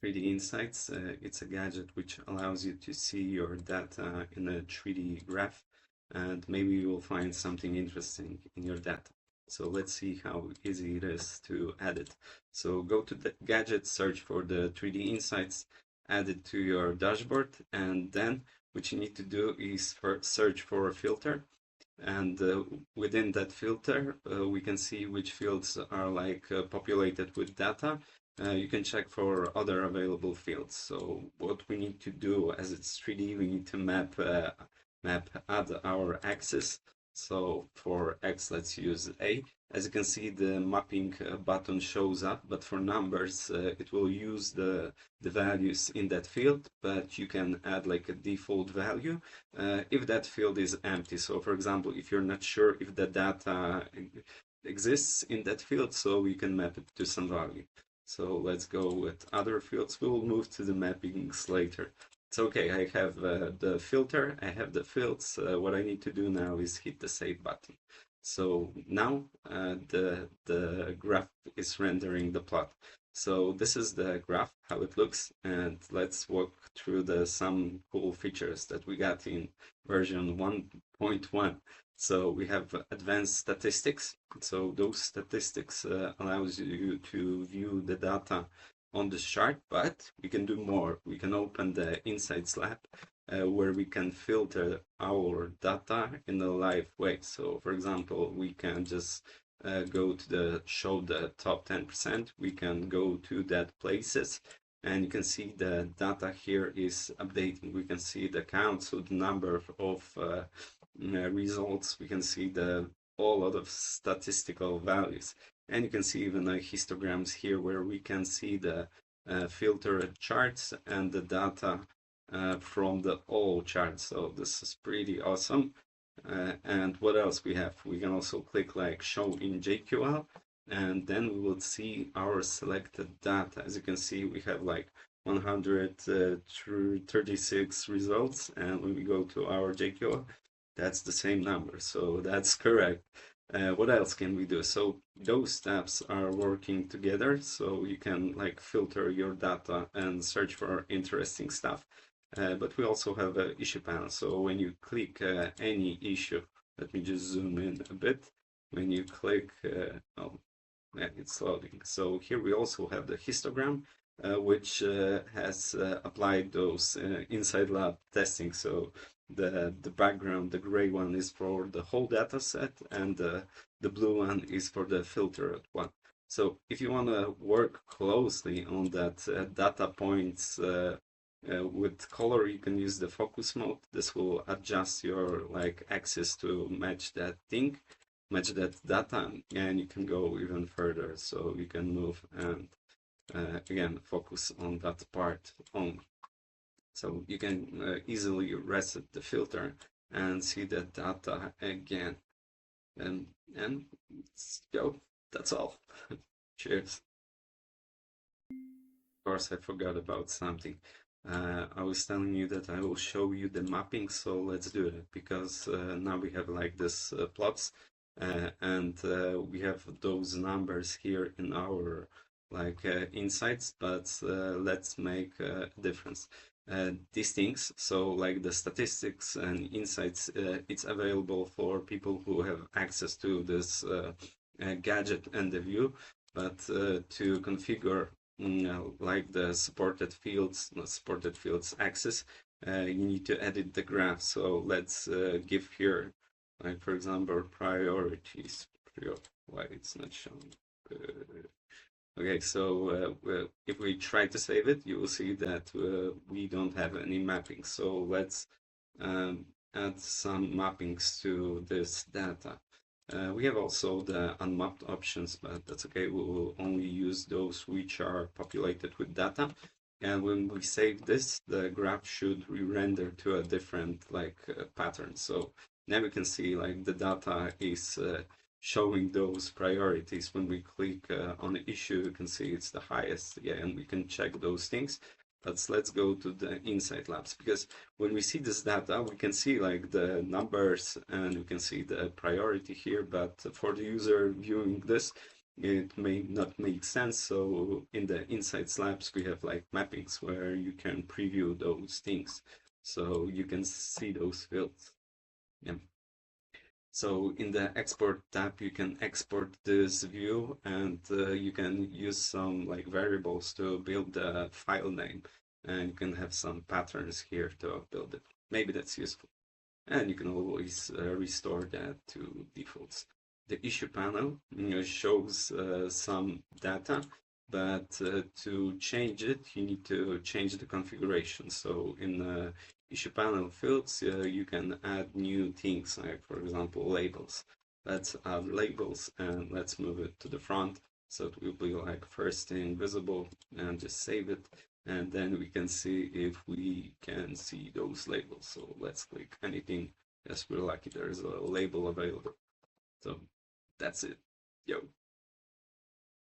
3D Insights. It's a gadget which allows you to see your data in a 3D graph, and maybe you will find something interesting in your data. So let's see how easy it is to add it. So go to the gadget, search for the 3D Insights, add it to your dashboard, and then what you need to do is search for a filter, and within that filter we can see which fields are populated with data. You can check for other available fields. So what we need to do, as it's 3D, we need to add our axis. So for X, let's use A. As you can see, the mapping button shows up, but for numbers, it will use the values in that field, but you can add like a default value if that field is empty. So for example, if you're not sure if the data exists in that field, so we can map it to some value. So let's go with other fields. We will move to the mappings later. It's okay, I have the filter, I have the fields. What I need to do now is hit the save button. So now the graph is rendering the plot. So this is the graph, how it looks, and let's walk through some cool features that we got in version 1.1. So we have advanced statistics. So those statistics allows you to view the data on this chart, but we can do more. We can open the Insights lab where we can filter our data in a live way. So for example, we can just go to the show the top 10%. We can go to that places, and you can see the data here is updating. We can see the count, so the number of results. We can see the whole lot of statistical values. And you can see even histograms here where we can see the filtered charts and the data from the all charts. So this is pretty awesome. And what else we have? We can also click like show in JQL, and then we will see our selected data. As you can see, we have like 136 results, and when we go to our JQL, that's the same number, so that's correct. What else can we do? So those steps are working together, so you can like filter your data and search for interesting stuff. But we also have an issue panel. So when you click any issue, let me just zoom in a bit. When you click, oh, yeah, it's loading. So here we also have the histogram, which has applied those inside lab testing. So the background, the gray one, is for the whole data set, and the blue one is for the filtered one. So if you want to work closely on that data points with color, you can use the focus mode. This will adjust your like axis to match that thing, match that data, and you can go even further. So you can move and again focus on that part only. So you can easily reset the filter and see the data again. And let's go. That's all. Cheers. Of course, I forgot about something. I was telling you that I will show you the mapping, so let's do it, because now we have like this plots, and we have those numbers here in our insights, but let's make a difference. These things, so like the statistics and insights, it's available for people who have access to this gadget and the view, but to configure like the supported fields, not supported fields access, you need to edit the graph. So let's give here, like for example, priorities. Why it's not showing? Okay, so if we try to save it, you will see that we don't have any mapping. So let's add some mappings to this data. We have also the unmapped options, but that's okay. We will only use those which are populated with data. And when we save this, the graph should re-render to a different pattern. So now we can see like the data is showing those priorities. When we click on the issue, you can see it's the highest. Yeah, and we can check those things. But let's go to the Insight Labs, because when we see this data, we can see like the numbers and we can see the priority here. But for the user viewing this, it may not make sense. So in the inside slabs, we have like mappings where you can preview those things. So you can see those fields. Yeah. So in the export tab, you can export this view and you can use some like variables to build the file name. And you can have some patterns here to build it. Maybe that's useful. And you can always restore that to defaults. The issue panel shows some data, but to change it, you need to change the configuration. So in the issue panel fields, you can add new things, like for example, labels. Let's add labels and let's move it to the front. So it will be like first thing visible, and just save it. And then we can see if we can see those labels. So let's click anything. Yes, we're lucky there's a label available. So that's it. Yo.